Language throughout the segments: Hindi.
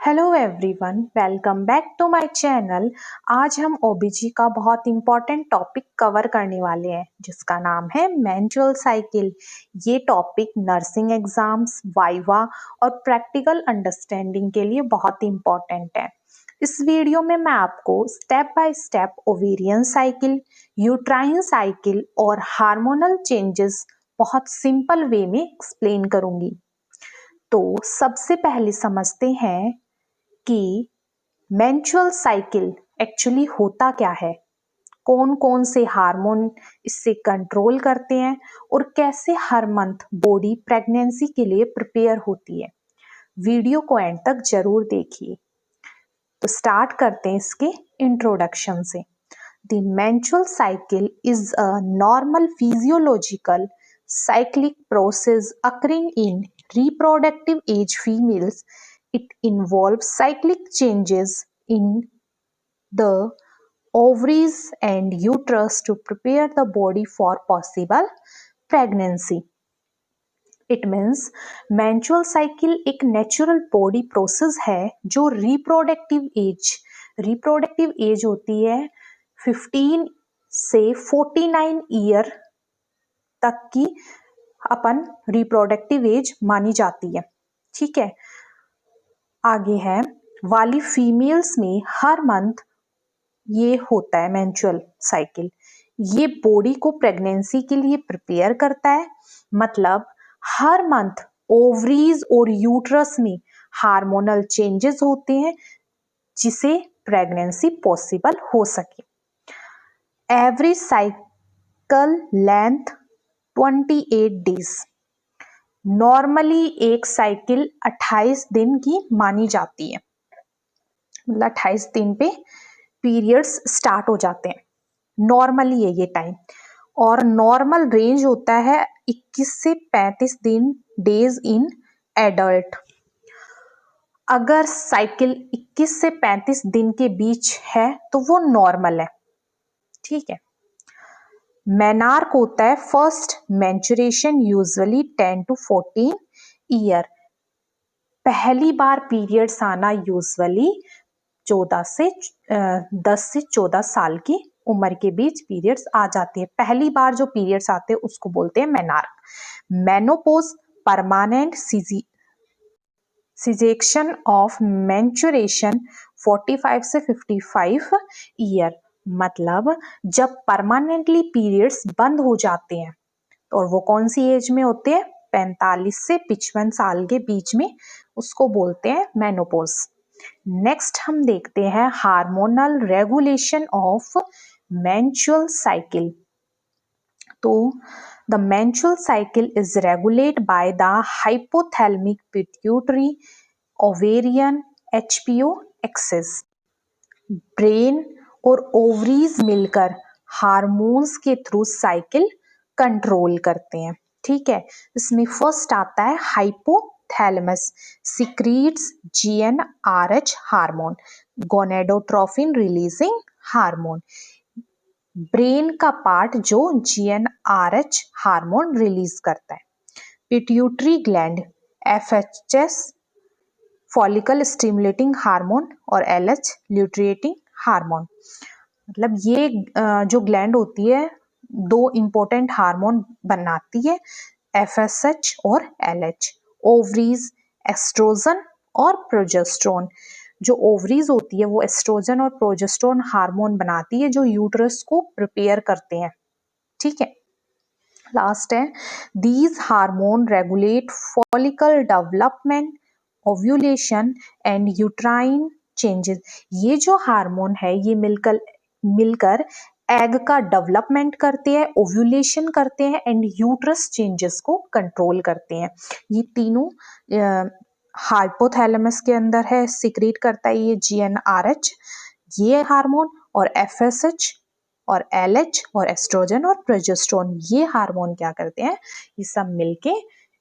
Hello everyone, welcome back to my channel. आज हम ओबीजी का बहुत इम्पोर्टेंट टॉपिक कवर करने वाले हैं जिसका नाम है मेंस्ट्रुअल साइकिल। ये टॉपिक नर्सिंग एग्जाम्स, वाइवा और प्रैक्टिकल अंडरस्टैंडिंग के लिए बहुत इम्पोर्टेंट है। इस वीडियो में मैं आपको step by step ovarian cycle, uterine cycle और हार्मोनल चेंजेस बहुत सिंपल वे में एक्सप्लेन करूंगी। तो सबसे पहले समझते हैं कि मेंस्ट्रुअल साइकिल एक्चुअली होता क्या है, कौन कौन से हार्मोन इससे कंट्रोल करते हैं और कैसे हर मंथ बॉडी प्रेगनेंसी के लिए प्रिपेयर होती है। वीडियो को एंड तक जरूर देखिए। तो स्टार्ट करते हैं इसके इंट्रोडक्शन से। The menstrual cycle is a normal physiological cyclic process occurring in reproductive age females. It involves cyclic changes in the ovaries and uterus to prepare the body for possible pregnancy. It means menstrual cycle एक नेचुरल बॉडी प्रोसेस है जो रिप्रोडक्टिव एज होती है 15 से 49 ईयर तक की अपन रिप्रोडक्टिव एज मानी जाती है। ठीक है, आगे है वाली फीमेल्स में हर मंथ ये होता है मेंस्ट्रुअल साइकिल। ये बॉडी को प्रेगनेंसी के लिए प्रिपेयर करता है। मतलब हर मंथ ओवरीज और यूट्रस में हार्मोनल चेंजेस होते हैं जिसे प्रेगनेंसी पॉसिबल हो सके। Average cycle length 28 days. Normally एक साइकिल 28 दिन की मानी जाती है। मतलब 28 दिन पे पीरियड्स स्टार्ट हो जाते हैं। नॉर्मली है ये टाइम। और नॉर्मल रेंज होता है 21 से 35 दिन डेज इन एडल्ट। अगर साइकिल 21 से 35 दिन के बीच है तो वो नॉर्मल है। ठीक है, मेनार्क होता है first menstruation usually 10 to 14 year. पहली बार पीरियड्स आना यूजुअली 10 से 14 साल की उम्र के बीच पीरियड्स आ जाती है। पहली बार जो पीरियड्स आते हैं उसको बोलते हैं menarche. Menopause permanent cessation of menstruation 45 से 55 ईयर। मतलब जब परमानेंटली पीरियड्स बंद हो जाते हैं और वो कौन सी एज में होते हैं, 45 से 55 साल के बीच में, उसको बोलते हैं मेनोपॉज। नेक्स्ट हम देखते हैं hormonal regulation of menstrual cycle. तो the menstrual cycle is regulate by the hypothalamic pituitary ovarian HPO axis. Brain और ओवरीज मिलकर हार्मोन्स के थ्रू साइकिल कंट्रोल करते हैं। ठीक है, इसमें फर्स्ट आता है hypothalamus secretes GnRH hormone, gonadotrophin releasing hormone. Brain का पार्ट जो GnRH हार्मोन रिलीज करता है। Pituitary gland FHS follicle stimulating hormone और LH ल्यूट्रिएटिंग हार्मोन। मतलब ये जो ग्लैंड होती है दो इंपॉर्टेंट हार्मोन बनाती है, FSH और LH। ओवरीज एस्ट्रोजन और प्रोजेस्टेरोन। जो ओवरीज होती है वो एस्ट्रोजन और प्रोजेस्टेरोन हार्मोन बनाती है जो यूट्रस को प्रिपेयर करते हैं। ठीक है, लास्ट है these hormone regulate follicle development, ovulation and uterine changes. ये जो हार्मोन है ये मिलकर एग का डेवलपमेंट करते हैं, ओव्यूलेशन करते हैं एंड यूट्रस चेंजेस को कंट्रोल करते हैं। ये तीनों हाइपोथैलेमस के अंदर है, सिक्रीट करता है ये GnRH ये हार्मोन, और FSH और LH और एस्ट्रोजन और प्रोजेस्टेरोन ये हार्मोन क्या करते हैं, ये सब मिलके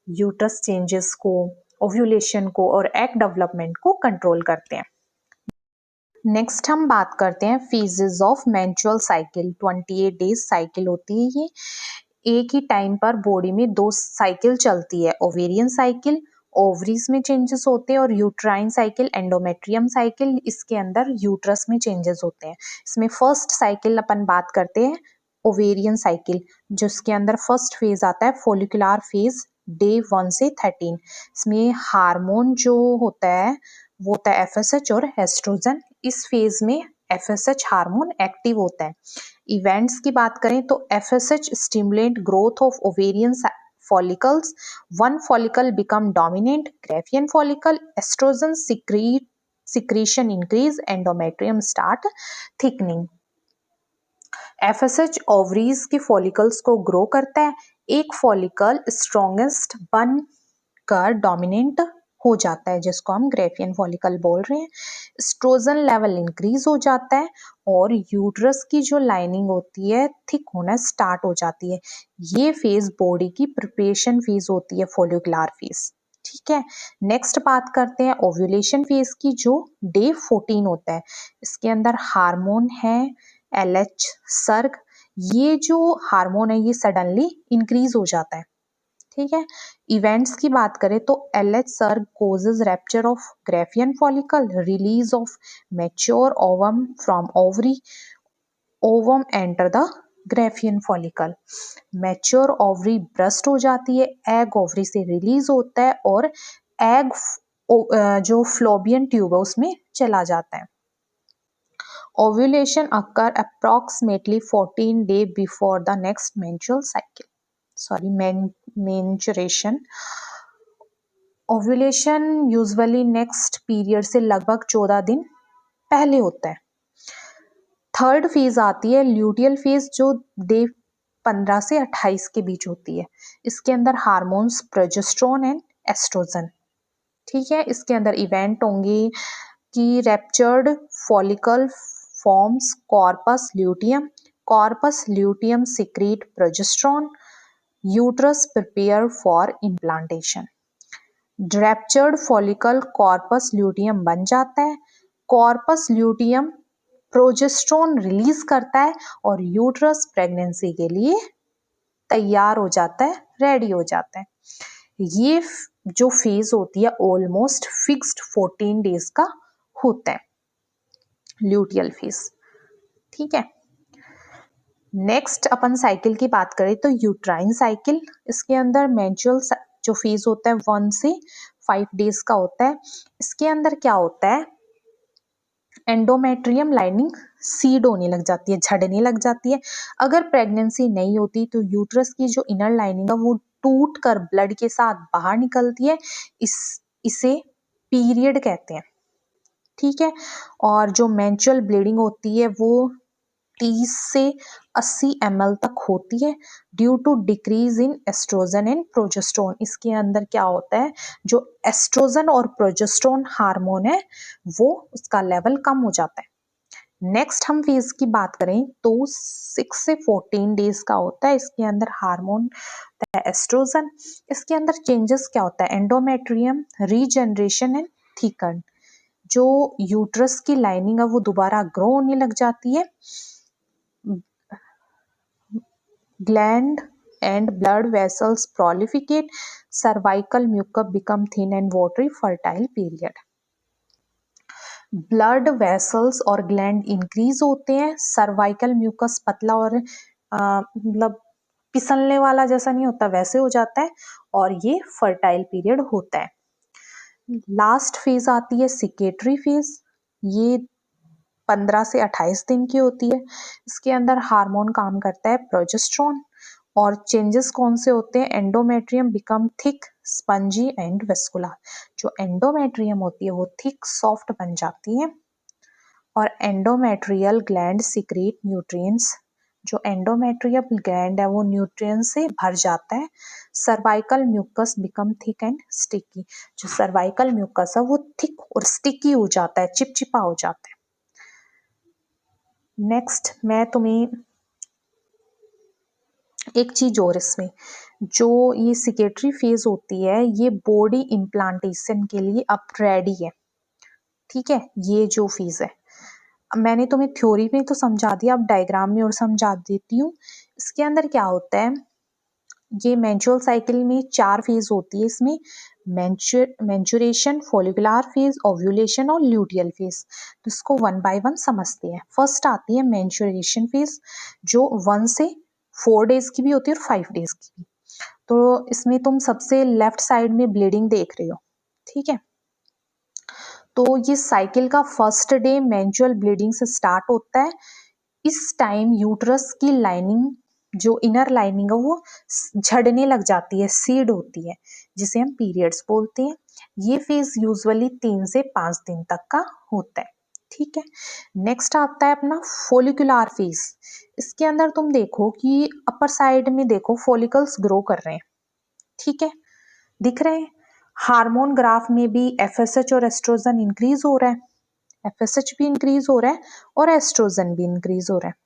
यूट्रस चेंजेस को, ओव्यूलेशन को और एग डेवलपमेंट को कंट्रोल करते हैं। नेक्स्ट हम बात करते हैं phases of menstrual cycle. 28 days cycle होती है ये। एक ही टाइम पर बॉडी में दो साइकिल चलती है, ओवेरियन साइकिल ओवरीज में चेंजेस होते हैं, और यूट्राइन साइकिल, एंडोमेट्रियम साइकिल, इसके अंदर यूट्रस में चेंजेस होते हैं। इसमें फर्स्ट साइकिल अपन बात करते हैं ओवेरियन साइकिल, जिसके अंदर फर्स्ट फेज आता है फोलिकुलर फेज, डे 1 से 13। इसमें हार्मोन जो होता है वो होता है एफएसएच और एस्ट्रोजन। इस फेज में एफएसएच हार्मोन एक्टिव होता है। इवेंट्स की बात करें तो FSH stimulate growth of ovarian follicles, one follicle become dominant Graafian follicle, estrogen secretion increase, endometrium start thickening। FSH ovaries के फॉलिकल्स को ग्रो करता है, एक फॉलिकल स्ट्रॉन्गेस्ट बनकर डोमिनेंट हो जाता है, जिसको हम ग्रेफियन फॉलिकल बोल रहे हैं। एस्ट्रोजन लेवल इंक्रीज हो जाता है और यूट्रस की जो लाइनिंग होती है थिक होना स्टार्ट हो जाती है। ये फेज बॉडी की प्रिपरेशन फेज होती है, फॉलिकुलर फेज। ठीक है, नेक्स्ट बात करते हैं ओव्यूलेशन फेज की, जो डे 14 होता है। इसके अंदर हार्मोन है LH सर्ग। ये जो हार्मोन है ये सडनली इंक्रीज हो जाता है। ठीक है, इवेंट्स की बात करें तो LH सर्ग causes rapture of Graafian follicle, release of mature ovum from ovary, ovum enter the Graafian follicle. Mature ovary burst हो जाती है, एग ओवरी से रिलीज होता है और एग जो फ्लोबियन ट्यूब है उसमें चला जाता है। Ovulation occur approximately 14 days before the next menstrual cycle. Sorry, menstruation. Ovulation usually next period से लगभग 14 दिन पहले होता है। थर्ड फेज आती है ल्यूटियल फेज, जो डे 15 से 28 के बीच होती है। इसके अंदर हार्मोन्स प्रोजेस्टेरोन एंड एस्ट्रोजन। ठीक है, इसके अंदर इवेंट होंगे कि raptured follicle forms corpus luteum, corpus luteum secrete progesterone, uterus prepare for implantation। ruptured follicle corpus luteum बन जाता है, corpus luteum प्रोजेस्ट्रोन रिलीज करता है और यूट्रस प्रेगनेंसी के लिए तैयार हो जाता है, रेडी हो जाता है। ये जो फेज होती है ऑलमोस्ट फिक्स्ड 14 डेज का होता है, ल्यूटियल फेज। ठीक है, नेक्स्ट अपन साइकिल की बात करें तो यूट्राइन साइकिल। इसके अंदर मेंस्ट्रुअल जो फेज होता है 1 से 5 डेज का होता है। इसके अंदर क्या होता है, एंडोमेट्रियम लाइनिंग सीड होने लग जाती है, झड़ने लग जाती है। अगर प्रेगनेंसी नहीं होती तो यूट्रस की जो इनर लाइनिंग है वो टूट कर ब्लड के साथ बाहर निकलती है। इसे पीरियड कहते हैं। ठीक है, और जो मेंस्ट्रुअल ब्लीडिंग होती है वो 30 से 80 ml तक होती है due to decrease in oestrogen and progesterone. इसके अंदर क्या होता है, जो एस्ट्रोजन और प्रोजेस्टेरोन हार्मोन है वो उसका लेवल कम हो जाता है। नेक्स्ट हम फेज की बात करें तो 6 से 14 डेज का होता है। इसके अंदर हार्मोन एस्ट्रोजन। इसके अंदर चेंजेस क्या होता है, एंडोमेट्रियम रीजनरेशन एंड थिकन। जो यूट्रस की लाइनिंग है वो दोबारा ग्रो होने लग जाती है। Gland and blood vessels proliferate, cervical mucus become thin and watery, fertile period। Blood vessels और ग्लैंड इंक्रीज होते हैं, सर्वाइकल म्यूकस पतला और मतलब पिसलने वाला जैसा नहीं होता वैसे हो जाता है, और ये फर्टाइल पीरियड होता है। लास्ट फेज आती है सिकेटरी फेज, ये 15 से 28 दिन की होती है। इसके अंदर हार्मोन काम करता है प्रोजेस्टेरोन, और चेंजेस कौन से होते हैं, endometrium become thick, spongy and vascular. जो एंडोमेट्रियम होती है वो थिक सॉफ्ट बन जाती है, और एंडोमेट्रियल ग्लैंड सीक्रेट न्यूट्रिएंट्स। जो एंडोमेट्रियल ग्लैंड है वो न्यूट्रिएंट्स से भर जाता है। Cervical mucus become thick and sticky. जो सर्वाइकल म्यूकस है वो थिक और स्टिकी हो जाता है, चिपचिपा हो जाता है। नेक्स्ट मैं तुम्हें एक चीज और, इसमें जो ये सिकेटरी फेज होती है ये बॉडी इम्प्लांटेशन के लिए अब रेडी है। ठीक है, ये जो फेज है मैंने तुम्हें थ्योरी में तो समझा दिया, अब डायग्राम में और समझा देती हूँ। इसके अंदर क्या होता है, ये मेंस्ट्रुअल साइकिल में 4 फेज होती है। इसमें मेंचुरेशन, फॉलिकुलर फेज, ओव्यूलेशन और ल्यूटियल फेज। तो इसको वन बाय वन समझते हैं। फर्स्ट आती है मेंचुरेशन फेज, जो 1 से 4 डेज की भी होती है और 5 डेज की भी। तो इसमें तुम सबसे लेफ्ट साइड में ब्लीडिंग देख रहे हो, ठीक है। तो ये साइकिल का फर्स्ट डे मेंस्ट्रुअल ब्लीडिंग से स्टार्ट होता है। इस टाइम यूट्रस की लाइनिंग, जो इनर लाइनिंग है वो झड़ने लग जाती है, सीड होती है, जिसे हम पीरियड्स बोलते हैं। ये फेज यूजुअली 3 से 5 दिन तक का होता है, ठीक है। नेक्स्ट आता है अपना फोलिकुलर फेज। इसके अंदर तुम देखो कि अपर साइड में देखो फॉलिकल्स ग्रो कर रहे हैं, ठीक है, दिख रहे हैं। हार्मोन ग्राफ में भी एफएसएच और एस्ट्रोजन इंक्रीज हो रहा है, एफएसएच भी इंक्रीज हो रहा है और एस्ट्रोजन भी इंक्रीज हो रहा है।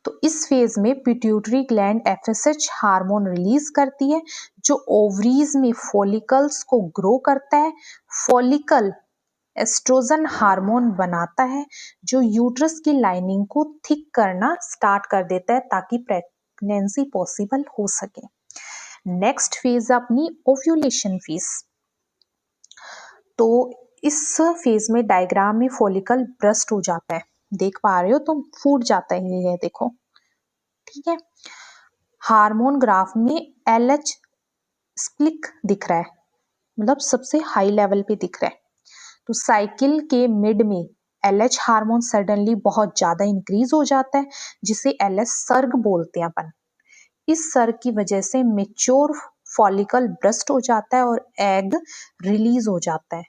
तो इस फेज में pituitary gland FSH hormone release करती है, जो ओवरीज में फॉलिकल्स को ग्रो करता है। फॉलिकल एस्ट्रोजन हार्मोन बनाता है, जो यूट्रस की लाइनिंग को थिक करना स्टार्ट कर देता है ताकि प्रेगनेंसी पॉसिबल हो सके। नेक्स्ट फेज अपनी ओव्यूलेशन फेज। तो इस फेज में डायग्राम में फॉलिकल ब्रस्ट हो जाता है, देख पा रहे हो तुम, फूट जाता है ये देखो, ठीक है। हार्मोन ग्राफ में एलएच स्प्लिक दिख रहा है, मतलब सबसे हाई लेवल पे दिख रहा है। तो साइकिल के मिड में एलएच हार्मोन सडनली बहुत ज्यादा इंक्रीज हो जाता है, जिसे एलएच सर्ग बोलते हैं अपन। इस सर्ग की वजह से मेच्योर फॉलिकल ब्रस्ट हो जाता है और एग रिलीज हो जाता है।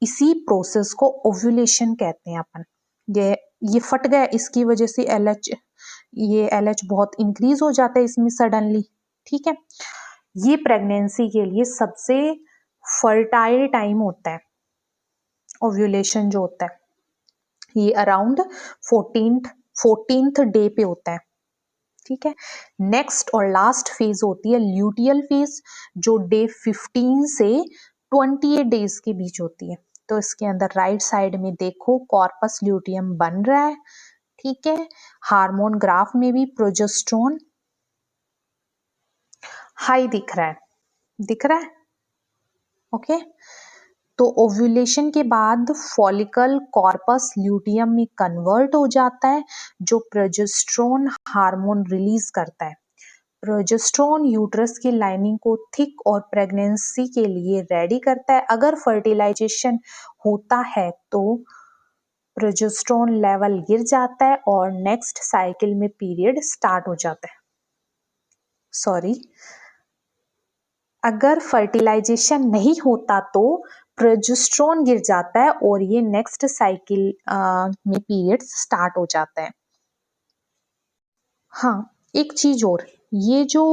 इसी प्रोसेस को ओव्यूलेशन कहते हैं अपन। ये फट गया, इसकी वजह से एलएच बहुत इंक्रीज हो जाता है इसमें सडनली, ठीक है। ये प्रेगनेंसी के लिए सबसे फर्टाइल टाइम होता है, ओव्यूलेशन जो होता है ये अराउंड 14th डे पे होता है, ठीक है। नेक्स्ट और लास्ट फेज होती है ल्यूटियल फेज, जो डे 15 से 28 डेज के बीच होती है। तो इसके अंदर राइट साइड में देखो कॉर्पस ल्यूटियम बन रहा है, ठीक है। हार्मोन ग्राफ में भी प्रोजेस्टेरोन हाई दिख रहा है, दिख रहा है, ओके। तो ओव्यूलेशन के बाद फॉलिकल कॉर्पस ल्यूटियम में कन्वर्ट हो जाता है, जो प्रोजेस्टेरोन हार्मोन रिलीज करता है। प्रोजेस्टेरोन यूट्रस की लाइनिंग को थिक और प्रेगनेंसी के लिए रेडी करता है। अगर फर्टिलाइजेशन होता है तो प्रोजेस्टेरोन लेवल गिर जाता है और नेक्स्ट साइकिल में पीरियड स्टार्ट हो जाता है। सॉरी, अगर फर्टिलाइजेशन नहीं होता तो प्रोजेस्टेरोन गिर जाता है और ये नेक्स्ट साइकिल में पीरियड स्टार्ट हो जाता है। हाँ, एक चीज और, ये जो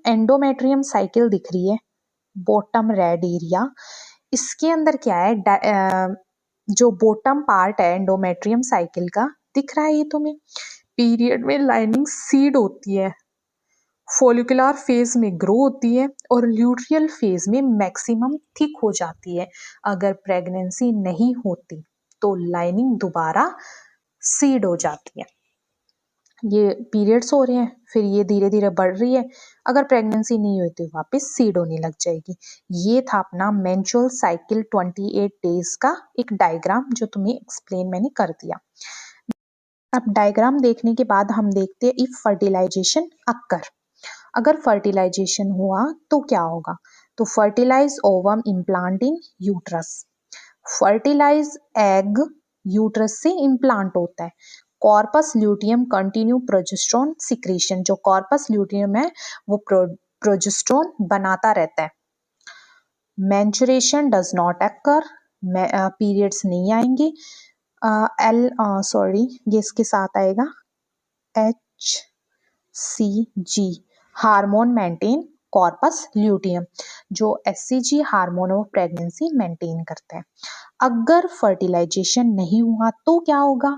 एंडोमेट्रियम साइकिल दिख रही है बॉटम रेड एरिया, इसके अंदर क्या है, जो बॉटम पार्ट है एंडोमेट्रियम साइकिल का, दिख रहा है ये तुम्हें। पीरियड में लाइनिंग सीड होती है, फॉलिकुलर फेज में ग्रो होती है और ल्यूटियल फेज में मैक्सिमम थिक हो जाती है। अगर प्रेगनेंसी नहीं होती तो लाइनिंग दोबारा सीड हो जाती है। ये पीरियड्स हो रहे हैं, फिर ये धीरे धीरे बढ़ रही है, अगर प्रेगनेंसी नहीं हुई तो वापस सीड होने लग जाएगी। ये था अपना मेंस्ट्रुअल साइकिल 28 डेज का एक डायग्राम, जो तुम्हें एक्सप्लेन मैंने कर दिया। अब डायग्राम देखने के बाद हम देखते हैं इफ फर्टिलाइजेशन अक्कर। अगर फर्टिलाइजेशन हुआ तो क्या होगा। तो fertilize ovum implant in uterus, fertilize egg uterus से इम्प्लांट होता है। Corpus luteum continue progesterone secretion, जो कॉर्पस ल्यूटियम है वो प्रोजेस्टेरोन बनाता रहता है। Menstruation does not occur, periods नहीं आएंगे। सॉरी, ये इसके साथ आएगा HCG, hormone maintain corpus luteum, जो HCG hormone of pregnancy maintain करता है। अगर फर्टिलाइजेशन नहीं हुआ तो क्या होगा।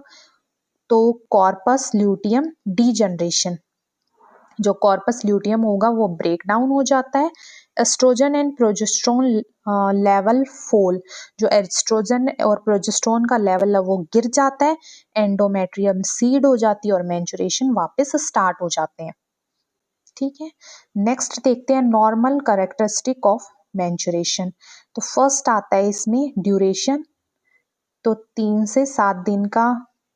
तो कॉर्पस ल्यूटियम डीजनरेशन, जो कॉर्पस ल्यूटियम होगा वो ब्रेक डाउन हो जाता है। Estrogen and progesterone level fall, जो एस्ट्रोजन और प्रोजेस्टेरोन का लेवल है वो गिर जाता है। एंडोमेट्रियम सीड हो जाती है और मेंस्ट्रुएशन वापस स्टार्ट हो जाते हैं, ठीक है। नेक्स्ट देखते हैं नॉर्मल कैरेक्टरिस्टिक ऑफ मेंचुरेशन। तो फर्स्ट आता है इसमें ड्यूरेशन, तो 3 से 7 दिन का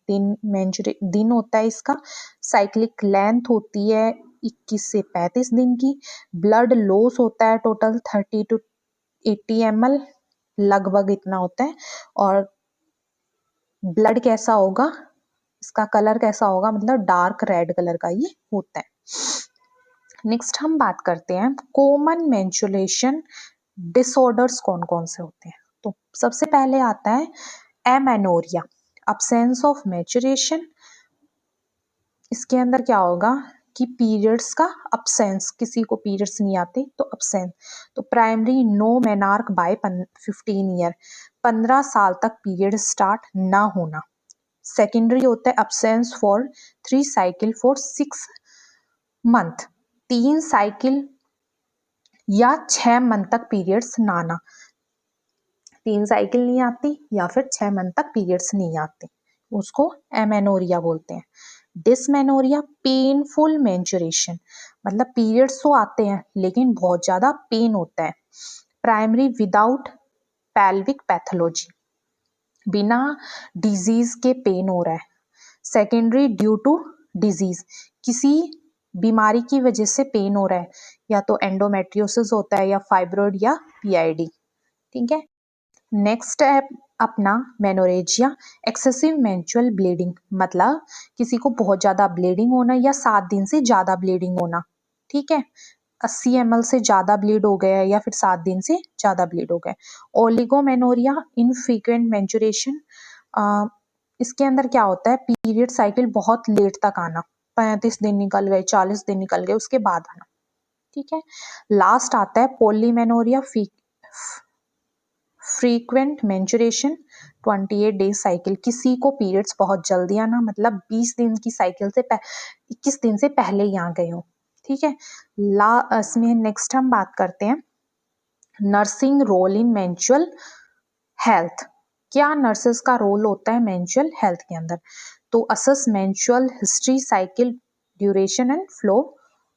दिन होता है इसका। साइक्लिक लेंथ होती है 21 से 35 दिन की। ब्लड लॉस होता है टोटल 30 to 80 ml, लगभग इतना होता है। और ब्लड कैसा होगा, इसका कलर कैसा होगा, मतलब डार्क रेड कलर का ये होता है। नेक्स्ट हम बात करते हैं कॉमन मेंस्ट्रुएशन डिसऑर्डर्स कौन कौन से होते हैं। तो सबसे पहले आता है एमेनोरिया, अब्सेंस ऑफ मेंस्ट्रुएशन। इसके अंदर क्या होगा कि पीरियड्स का अब्सेंस, किसी को पीरियड्स नहीं आते तो अब्सेंस। तो primary no menarche by 15 year, 15 साल तक पीरियड स्टार्ट ना होना। सेकेंडरी होता है absence for 3 cycle for 6 month, 3 cycle या 6 मंथ तक पीरियड्स ना आना। 3 साइकिल नहीं आती या फिर 6 मंथ तक पीरियड्स नहीं आते, उसको एमेनोरिया बोलते हैं। डिसमेनोरिया पेनफुल मेंस्ट्रुएशन, मतलब पीरियड्स तो आते हैं लेकिन बहुत ज्यादा पेन होता है। प्राइमरी विदाउट पेल्विक पैथोलॉजी, बिना डिजीज के पेन हो रहा है। सेकेंडरी ड्यू टू डिजीज, किसी बीमारी की वजह से पेन हो रहा है, या तो एंडोमेट्रियोसिस होता है या फाइब्रोइड या पीआईडी। ठीक है। नेक्स्ट है अपना मेनोरेजिया, एक्सेसिव मेंस्ट्रुअल ब्लीडिंग, मतलब किसी को बहुत ज्यादा ब्लीडिंग होना या 7 दिन से ज्यादा ब्लीडिंग होना। ठीक है, 80 ml से ज्यादा ब्लीड हो गया या फिर 7 दिन से ज्यादा ब्लीड हो गया। ओलिगोमेनोरिया, इनफ्रीक्वेंट मेंस्ट्रुएशन, इसके अंदर क्या होता है पीरियड साइकिल बहुत लेट तक आना, 35 दिन निकल गए, 40 दिन निकल गए, उसके बाद आना। ठीक है। लास्ट आता है polymenorrhoea, frequent menstruation, 28 days cycle, किसी को पीरियड्स बहुत जल्दी आना, मतलब 20 दिन की साइकिल से 21 दिन से पहले ही आ गए हो। ठीक है। इसमें नेक्स्ट हम बात करते हैं nursing role in menstrual health. क्या नर्सेस का रोल होता है मेंस्ट्रुअल हेल्थ के अंदर? तो assess menstrual history, cycle duration and flow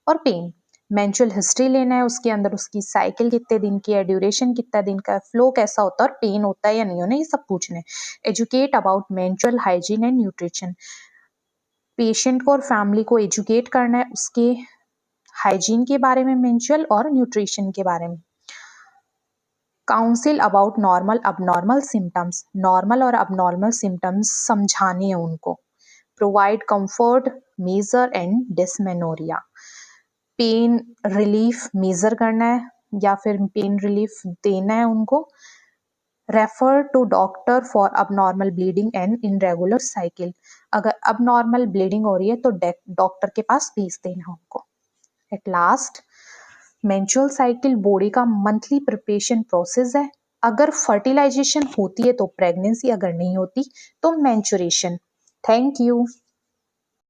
और पेन। मेंस्ट्रुअल हिस्ट्री लेना है, उसके अंदर उसकी साइकिल कितने दिन की है, ड्यूरेशन कितना दिन का है, फ्लो कैसा होता है और पेन होता है या नहीं होना, ये सब पूछना है। Educate about menstrual hygiene and nutrition, patient को और फैमिली को एजुकेट करना है उसके हाइजीन के बारे में, मेंस्ट्रुअल और न्यूट्रिशन के बारे में। Counsel about normal abnormal symptoms, normal और अबनॉर्मल सिम्टम्स समझाने हैं उनको। Provide comfort, measure and dysmenorrhea, pain relief measure करना है या फिर पेन रिलीफ देना है उनको। Refer to doctor for abnormal bleeding and irregular cycle, अगर अबनॉर्मल ब्लीडिंग हो रही है तो डॉक्टर के पास भेज देना उनको। At last, menstrual cycle body का मंथली प्रिपरेशन प्रोसेस है। अगर फर्टिलाइजेशन होती है तो प्रेगनेंसी, अगर नहीं होती तो मेंस्ट्रुएशन। Thank you.